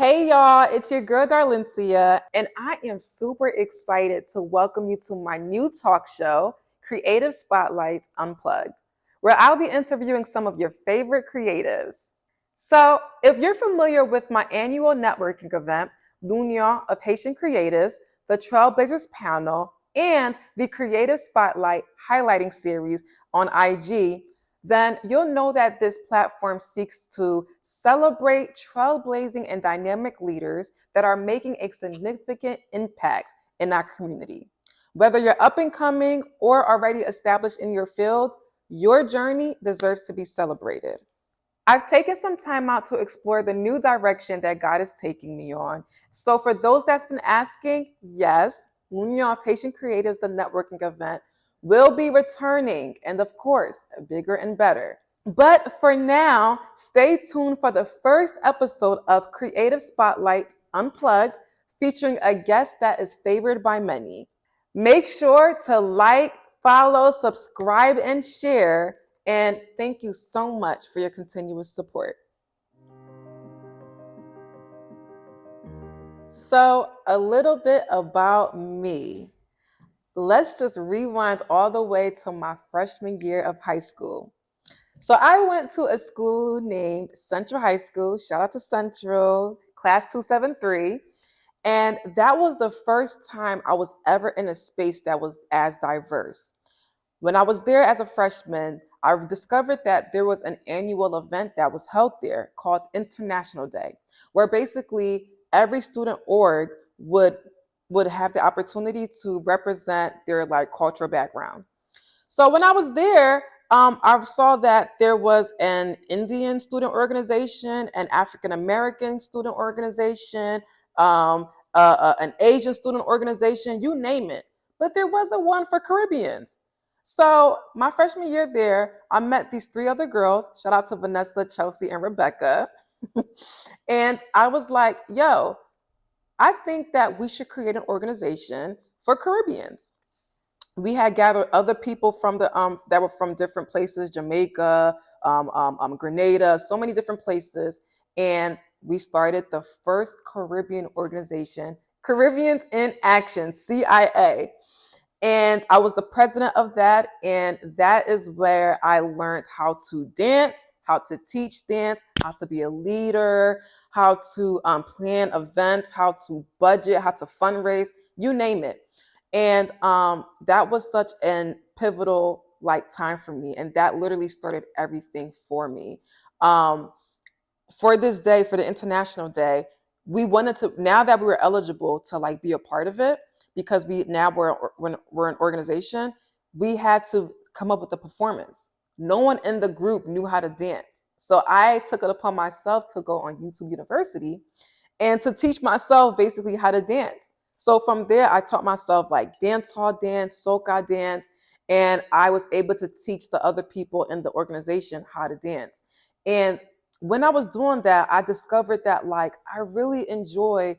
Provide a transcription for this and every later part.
Hey y'all, it's your girl Darlencia, and I am super excited to welcome you to my new talk show, Creative Spotlight Unplugged, where I'll be interviewing some of your favorite creatives. So, if you're familiar with my annual networking event, L'Union of Haitian Creatives, the Trailblazers panel, and the Creative Spotlight highlighting series on IG, then you'll know that this platform seeks to celebrate trailblazing and dynamic leaders that are making a significant impact in our community. Whether you're up and coming or already established in your field, your journey deserves to be celebrated. I've taken some time out to explore the new direction that God is taking me on. So, for those that's been asking, yes, L'Union of Haitian Creatives, the networking event, will be returning, and of course, bigger and better. But for now, stay tuned for the first episode of Creative Spotlight Unplugged, featuring a guest that is favored by many. Make sure to like, follow, subscribe, and share. And thank you so much for your continuous support. So, a little bit about me. Let's just rewind all the way to my freshman year of high school. So I went to a school named Central High School. Shout out to Central, class 273. And that was the first time I was ever in a space that was as diverse. When I was there as a freshman, I discovered that there was an annual event that was held there called International Day, where basically every student org would have the opportunity to represent their cultural background. So when I was there, I saw that there was an Indian student organization, an African American student organization, an Asian student organization, you name it. But there wasn't one for Caribbeans. So my freshman year there, I met these three other girls. Shout out to Vanessa, Chelsea, and Rebecca. And I was like, yo, I think that we should create an organization for Caribbeans. We had gathered other people from the that were from different places, Jamaica, Grenada, so many different places, and we started the first Caribbean organization, Caribbeans in Action, CIA. And I was the president of that, and that is where I learned how to dance, how to teach dance, how to be a leader, how to plan events, how to budget, how to fundraise, you name it. And that was such an pivotal time for me, and that literally started everything for me. For this day, for the International Day, we wanted to, now that we were eligible to be a part of it, because we're an organization, we had to come up with a performance. No one in the group knew how to dance, so I took it upon myself to go on YouTube University and to teach myself basically how to dance. So from there, I taught myself dance hall dance, soca dance, and I was able to teach the other people in the organization how to dance. And when I was doing that, I discovered that I really enjoy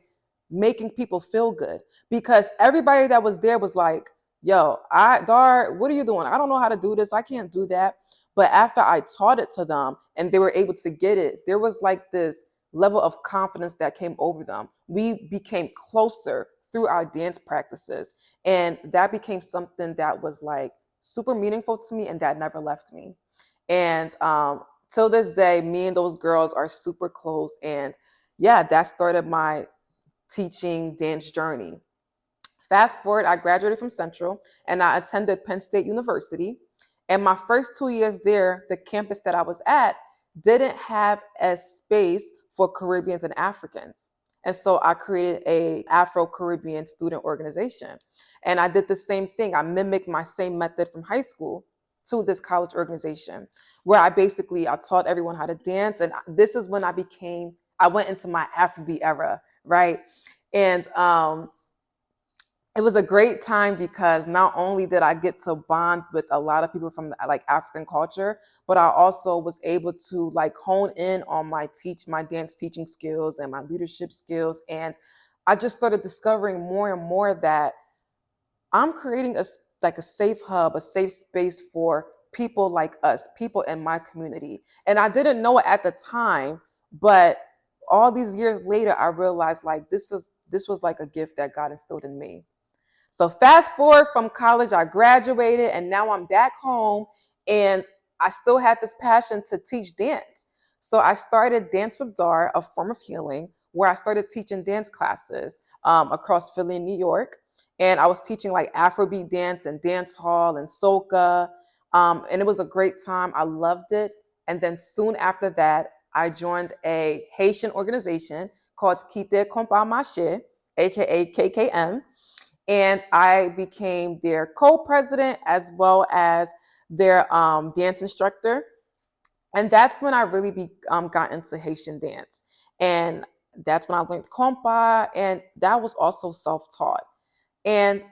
making people feel good, because everybody that was there was like, yo, what are you doing? I don't know how to do this. I can't do that. But after I taught it to them and they were able to get it, there was this level of confidence that came over them. We became closer through our dance practices. And that became something that was super meaningful to me and that never left me. And till this day, me and those girls are super close. And yeah, that started my teaching dance journey. Fast forward, I graduated from Central and I attended Penn State University. And my first 2 years there, the campus that I was at didn't have a space for Caribbeans and Africans. And so I created a Afro-Caribbean student organization. And I did the same thing. I mimicked my same method from high school to this college organization, where I taught everyone how to dance. And this is when I went into my Afrobeat era, right? And it was a great time because not only did I get to bond with a lot of people from the, African culture, but I also was able to hone in on my dance teaching skills and my leadership skills. And I just started discovering more and more that I'm creating a safe hub, a safe space for people like us, people in my community. And I didn't know it at the time, but all these years later, I realized like this was like a gift that God instilled in me. So fast forward from college, I graduated and now I'm back home and I still had this passion to teach dance. So I started Dance with Dar, a form of healing, where I started teaching dance classes across Philly and New York. And I was teaching like Afrobeat dance and dance hall and soca. And it was a great time. I loved it. And then soon after that, I joined a Haitian organization called Kite Compa Mache, aka KKM, and I became their co-president as well as their dance instructor. And that's when I really got into Haitian dance. And that's when I learned compa, and that was also self-taught. And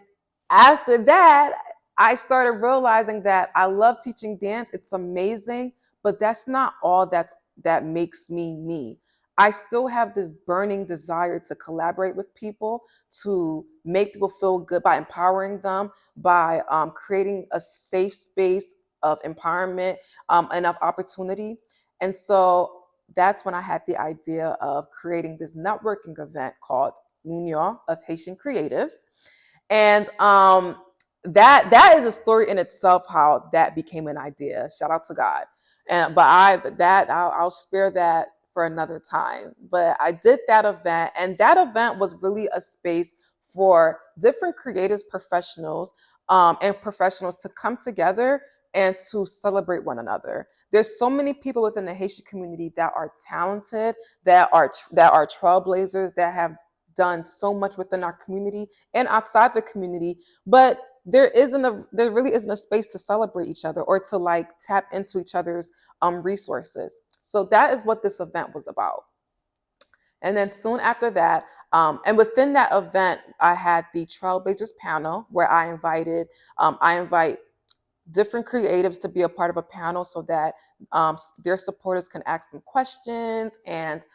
after that, I started realizing that I love teaching dance. It's amazing, but that's not all that makes me me. I still have this burning desire to collaborate with people, to make people feel good by empowering them, by creating a safe space of empowerment and of opportunity. And so that's when I had the idea of creating this networking event called L'Union of Haitian Creatives. And that is a story in itself how that became an idea. Shout out to God. And but I'll spare that for another time. But I did that event, and that event was really a space for different creatives, professionals, and professionals to come together and to celebrate one another. There's so many people within the Haitian community that are talented, that are trailblazers, that have done so much within our community and outside the community, but there really isn't a space to celebrate each other or to like tap into each other's resources. So that is what this event was about. And then soon after that, and within that event, I had the Trailblazers panel where I invite different creatives to be a part of a panel so that their supporters can ask them questions and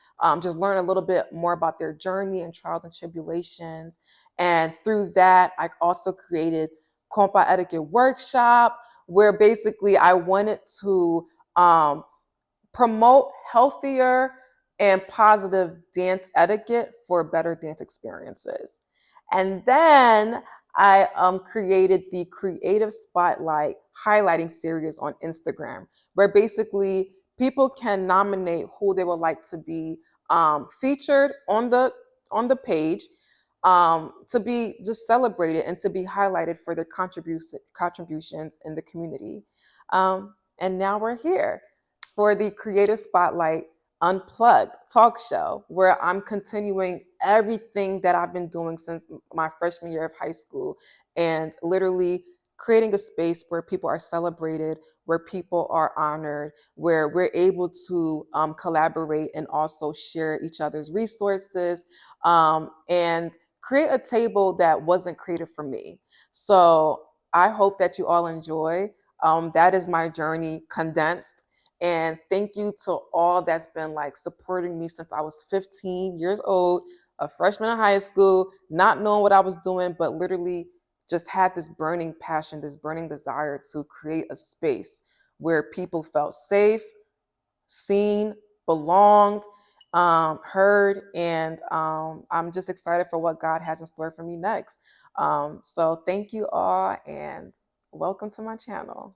just learn a little bit more about their journey and trials and tribulations. And through that, I also created compa etiquette workshop, where basically I wanted to promote healthier and positive dance etiquette for better dance experiences. And then I created the Creative Spotlight highlighting series on Instagram, where basically people can nominate who they would like to be featured on the page, to be just celebrated and to be highlighted for their contributions in the community. And now we're here for the Creative Spotlight Unplugged talk show, where I'm continuing everything that I've been doing since my freshman year of high school, and literally creating a space where people are celebrated, where people are honored, where we're able to collaborate and also share each other's resources, and create a table that wasn't created for me. So I hope that you all enjoy. That is my journey condensed. And thank you to all that's been like supporting me since I was 15 years old, a freshman in high school, not knowing what I was doing, but literally just had this burning passion, this burning desire to create a space where people felt safe, seen, belonged, heard, and I'm just excited for what God has in store for me next. So thank you all, and welcome to my channel.